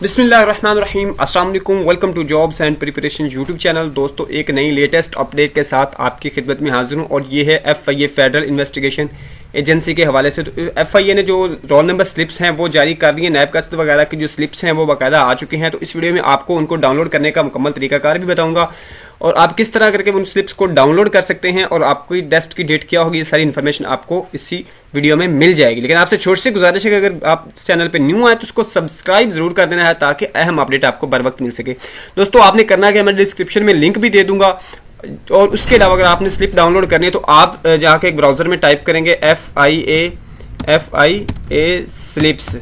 बिस्मिल्लाहिर्रहमानिर्रहीम, अस्सलाम वालेकुम, welcome to jobs and preparation YouTube channel. दोस्तों, एक नई लेटेस्ट अपडेट के साथ आपकी खिदमत में हाजिर हूँ और ये है FIA फेडरल इन्वेस्टिगेशन एजेंसी के हवाले से। तो FIA ने जो रोल नंबर स्लिप्स हैं वो जारी कर दी है। नैब कस्त वगैरह की जो स्लिप्स हैं वो बाकायदा आ चुकी हैं। तो इस वीडियो में आपको उनको डाउनलोड करने का मुकम्मल तरीकाकार भी बताऊंगा और आप किस तरह करके उन स्लिप्स को डाउनलोड कर सकते हैं और आपकी टेस्ट की डेट क्या होगी, ये सारी इन्फॉर्मेशन आपको इसी वीडियो में मिल जाएगी। लेकिन आपसे छोटी सी गुजारिश है कि अगर आप इस चैनल पर न्यू आए तो उसको सब्सक्राइब जरूर कर देना है ताकि अहम अपडेट आपको बर वक्त मिल सके। दोस्तों, आपने करना है कि मैं डिस्क्रिप्शन में लिंक भी दे दूंगा और उसके अलावा अगर आपने स्लिप डाउनलोड करनी है तो आप जाके एक ब्राउजर में टाइप करेंगे FIA स्लिप्स।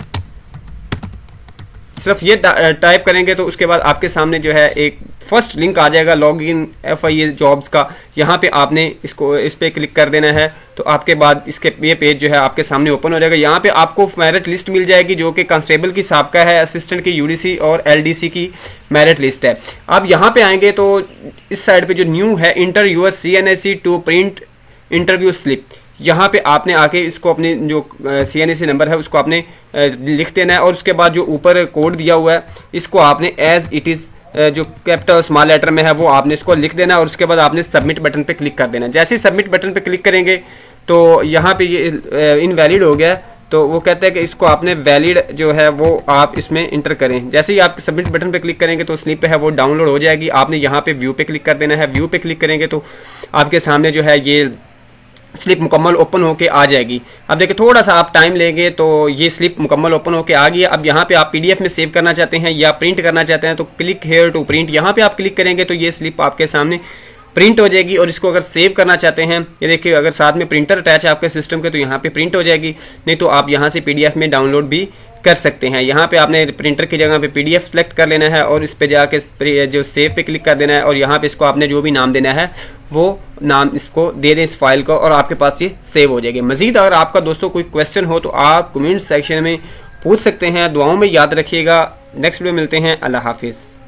सिर्फ ये टाइप करेंगे तो उसके बाद आपके सामने जो है एक फर्स्ट लिंक आ जाएगा लॉग इन FIA जॉब्स का। यहाँ पे आपने इस पे क्लिक कर देना है तो आपके बाद ये पेज जो है आपके सामने ओपन हो जाएगा। यहाँ पे आपको मेरिट लिस्ट मिल जाएगी जो कि कांस्टेबल की साबका है, असिस्टेंट की UDC और LDC की मेरिट लिस्ट है। आप यहाँ पे आएंगे तो इस साइड पे जो न्यू है, enter your CNSE to print interview slip, यहाँ पे आपने आके इसको अपने जो CNSE नंबर है उसको आपने लिख देना है और उसके बाद जो ऊपर कोड दिया हुआ है इसको आपने एज इट इज़ जो कैपिटल स्मॉल लेटर में है वो आपने इसको लिख देना है और उसके बाद आपने सबमिट बटन पे क्लिक कर देना है। जैसे ही सबमिट बटन पे क्लिक करेंगे तो यहाँ पे ये इनवैलिड हो गया, तो वो कहते हैं कि इसको आपने वैलिड जो है वो आप इसमें इंटर करें। जैसे ही आप सबमिट बटन पे क्लिक करेंगे तो स्लिप है वो डाउनलोड हो जाएगी। आपने यहाँ पे व्यू पे क्लिक कर देना है। व्यू पे क्लिक करेंगे तो आपके सामने जो है ये स्लिप मुकम्मल ओपन होके आ जाएगी। अब देखिए थोड़ा सा आप टाइम लेंगे तो ये स्लिप मुकम्मल ओपन होके आ गई है। अब यहाँ पे आप PDF में सेव करना चाहते हैं या प्रिंट करना चाहते हैं तो क्लिक हेयर टू प्रिंट, यहाँ पे आप क्लिक करेंगे तो ये स्लिप आपके सामने प्रिंट हो जाएगी। और इसको अगर सेव करना चाहते हैं, ये देखिए अगर साथ में प्रिंटर अटैच है आपके सिस्टम के तो यहाँ पे प्रिंट हो जाएगी, नहीं तो आप यहाँ से PDF में डाउनलोड भी कर सकते हैं। यहाँ पे आपने प्रिंटर की जगह पे PDF सेलेक्ट कर लेना है और इस पे जाके जो सेव पे क्लिक कर देना है और यहाँ पे इसको आपने जो भी नाम देना है वो नाम इसको दे दें इस फाइल को और आपके पास ये सेव हो जाएगी। मजीद अगर आपका दोस्तों कोई क्वेश्चन हो तो आप कमेंट सेक्शन में पूछ सकते हैं। दुआओं में याद रखिएगा। नेक्स्ट वीडियो मिलते हैं। अल्लाह हाफिज़।